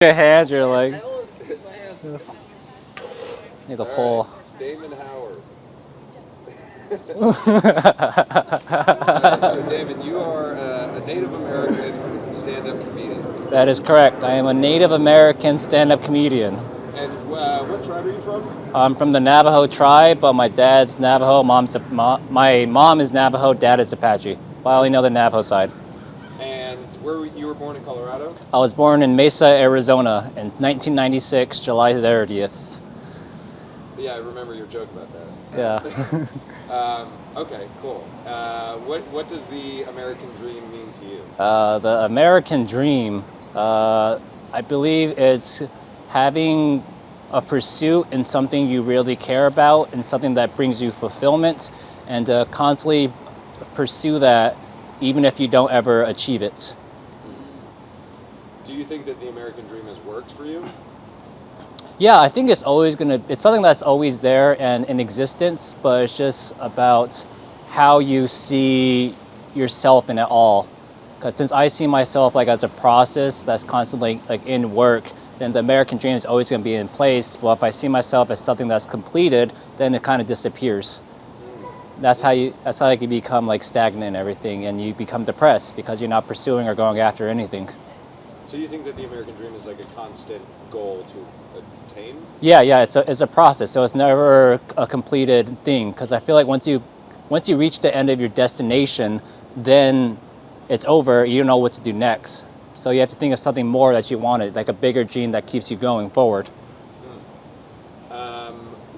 Your hands, you're like, I always keep my hands. this. Need to All pull. right, Damon Howard. So Damon, you are a Native American stand-up comedian. That is correct. I am a Native American stand-up comedian. And what tribe are you from? I'm from the Navajo tribe, but my dad's Navajo, my mom is Navajo, dad is Apache. But I only know the Navajo side. And you were born in Colorado? I was born in Mesa, Arizona in 1996, July 30th. Yeah, I remember your joke about that. Yeah. Okay, cool. What does the American dream mean to you? The American dream, I believe, is having a pursuit in something you really care about and something that brings you fulfillment, and constantly pursue that even if you don't ever achieve it. Do you think that the American dream has worked for you? Yeah, I think it's something that's always there and in existence, but it's just about how you see yourself in it all. Because since I see myself like as a process that's constantly like in work, then the American dream is always going to be in place. But if I see myself as something that's completed, then it kind of disappears. That's how you can become like stagnant and everything, and you become depressed because you're not pursuing or going after anything. So you think that the American dream is like a constant goal to attain? Yeah, it's a process. So it's never a completed thing. Because I feel like once you reach the end of your destination, then it's over. You don't know what to do next. So you have to think of something more that you wanted, like a bigger dream that keeps you going forward.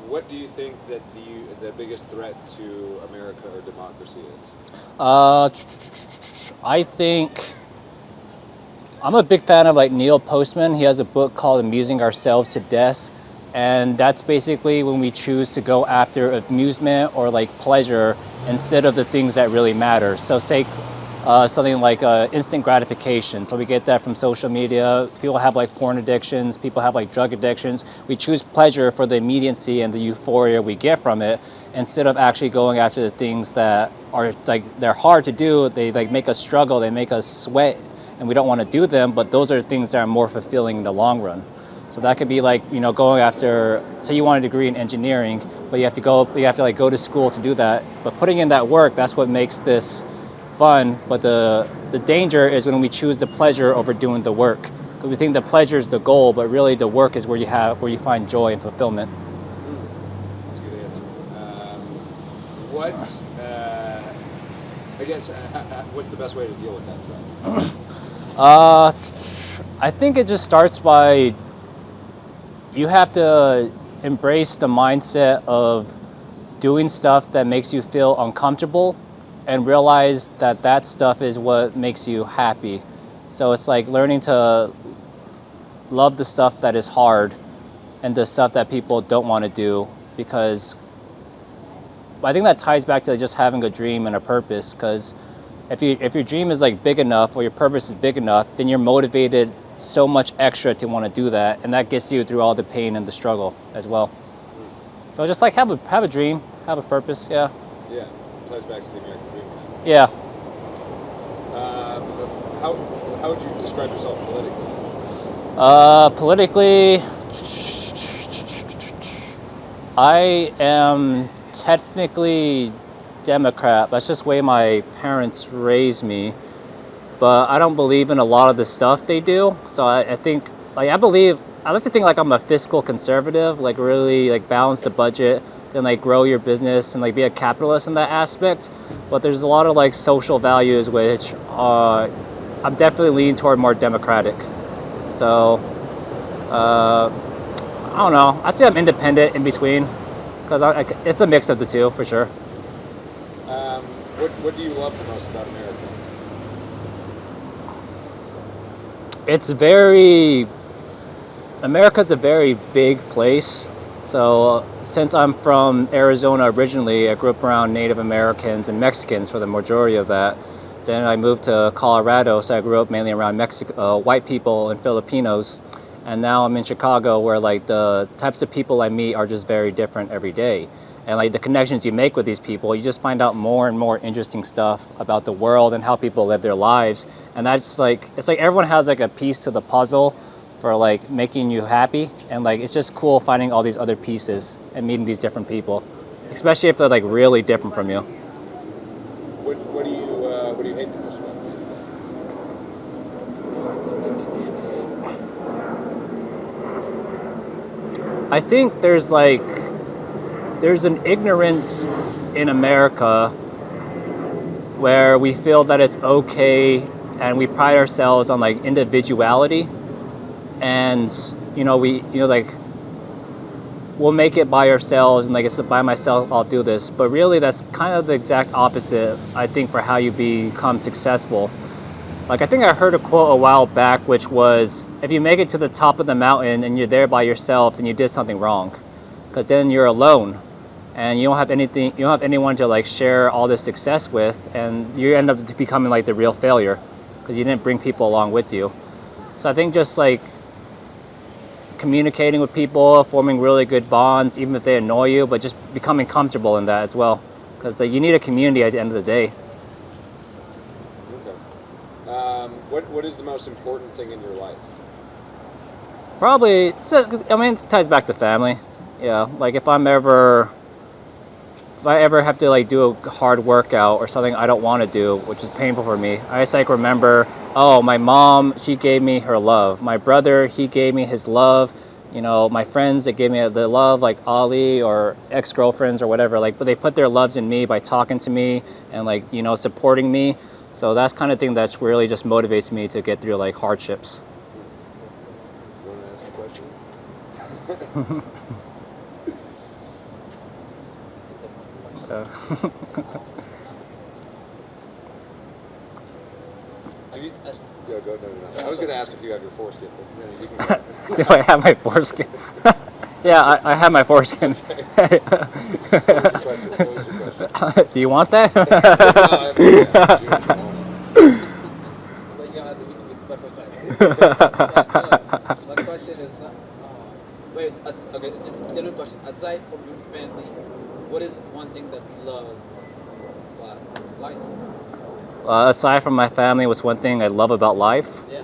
What do you think that the biggest threat to America or democracy is? I think I'm a big fan of like Neil Postman. He has a book called Amusing Ourselves to Death. And that's basically when we choose to go after amusement or like pleasure instead of the things that really matter. So say something like instant gratification. So we get that from social media. People have like porn addictions. People have like drug addictions. We choose pleasure for the immediacy and the euphoria we get from it instead of actually going after the things that are like, they're hard to do. They like make us struggle. They make us sweat and we don't want to do them. But those are things that are more fulfilling in the long run. So that could be like, going after, say you want a degree in engineering, but you have to go to school to do that. But putting in that work, that's what makes this fun. But the danger is when we choose the pleasure over doing the work. Because we think the pleasure is the goal, but really the work is where you find joy and fulfillment. That's a good answer. What's the best way to deal with that threat? I think it just starts by, you have to embrace the mindset of doing stuff that makes you feel uncomfortable and realize that that stuff is what makes you happy. So it's like learning to love the stuff that is hard and the stuff that people don't want to do, because I think that ties back to just having a dream and a purpose. Because if your dream is like big enough or your purpose is big enough, then you're motivated so much extra to want to do that, and that gets you through all the pain and the struggle as well. So just like have a dream, have a purpose. Yeah. Yeah, ties back to the American dream. Yeah. How would you describe yourself politically? Politically, I am technically Democrat. That's just the way my parents raised me. But I don't believe in a lot of the stuff they do. So I think, like, I like to think like I'm a fiscal conservative, like really like balance the budget, then like grow your business and like be a capitalist in that aspect. But there's a lot of like social values which I'm definitely leaning toward more democratic. So I don't know. I'd say I'm independent in between, because it's a mix of the two for sure. What do you love the most about America? America's a very big place. So since I'm from Arizona originally, I grew up around Native Americans and Mexicans for the majority of that. Then I moved to Colorado, so I grew up mainly around white people and Filipinos. And now I'm in Chicago, where like the types of people I meet are just very different every day. And like the connections you make with these people, you just find out more and more interesting stuff about the world and how people live their lives. And that's like, it's like everyone has like a piece to the puzzle, for like making you happy, and like it's just cool finding all these other pieces and meeting these different people, especially if they're like really different from you. What do you hate the most about me? I think there's an ignorance in America where we feel that it's okay, and we pride ourselves on like individuality, and like we'll make it by ourselves, and like it's by myself I'll do this, but really that's kind of the exact opposite, I think, for how you become successful. Like I think I heard a quote a while back, which was, if you make it to the top of the mountain and you're there by yourself, then you did something wrong, because then you're alone and you don't have anyone to like share all this success with, and you end up becoming like the real failure because you didn't bring people along with you. So I think just like communicating with people, forming really good bonds, even if they annoy you, but just becoming comfortable in that as well, because you need a community at the end of the day. Okay. What is the most important thing in your life? Probably, it ties back to family. Yeah, like if I ever have to like do a hard workout or something I don't want to do, which is painful for me, I just like remember, oh, my mom, she gave me her love. My brother, he gave me his love. My friends, they gave me the love, like Ali or ex-girlfriends or whatever, like, but they put their loves in me by talking to me and like, supporting me. So that's kind of thing that's really just motivates me to get through like hardships. You want to ask a question? So. Go. No. I was going to ask if you have your foreskin, but you can go. Do I have my foreskin? Yeah, I have my foreskin. What was your question? Do you want that? No, So you guys, we can get stuck with time. My question is not. Okay. It's just a different question. Aside from your family, what is one thing that you love about life? Aside from my family, what's one thing I love about life? Yeah.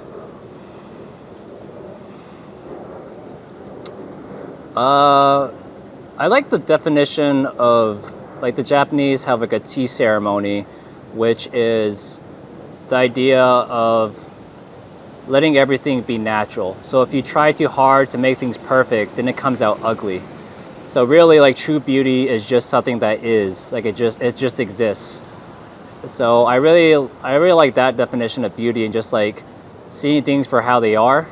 I like the definition of, like, the Japanese have like a tea ceremony, which is the idea of letting everything be natural. So if you try too hard to make things perfect, then it comes out ugly. So really, like, true beauty is just something that is, like, it just exists. So I really like that definition of beauty, and just like seeing things for how they are,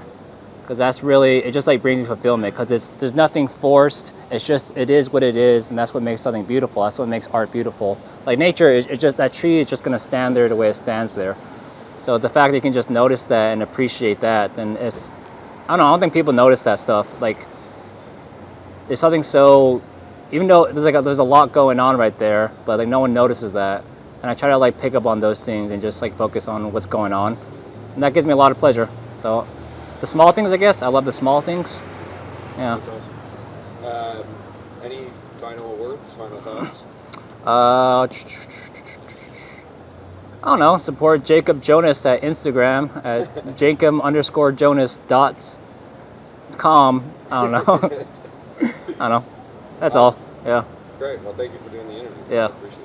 because that's really, it just like brings you fulfillment, because there's nothing forced. It is what it is, and that's what makes something beautiful. That's what makes art beautiful. Like nature, it's just, that tree is just gonna stand there the way it stands there. So the fact that you can just notice that and appreciate that, then it's, I don't think people notice that stuff. Like, there's something so, even though there's a lot going on right there, but like no one notices that. And I try to like pick up on those things and just like focus on what's going on, and that gives me a lot of pleasure. So the small things, I guess, I love the small things. Yeah. That's awesome. Any final words, final thoughts? I don't know. Support Jacob Jonas at Instagram at jacob_jonas.com. I don't know. I don't know. That's all. Yeah. Great. Well, thank you for doing the interview. Yeah. I appreciate it.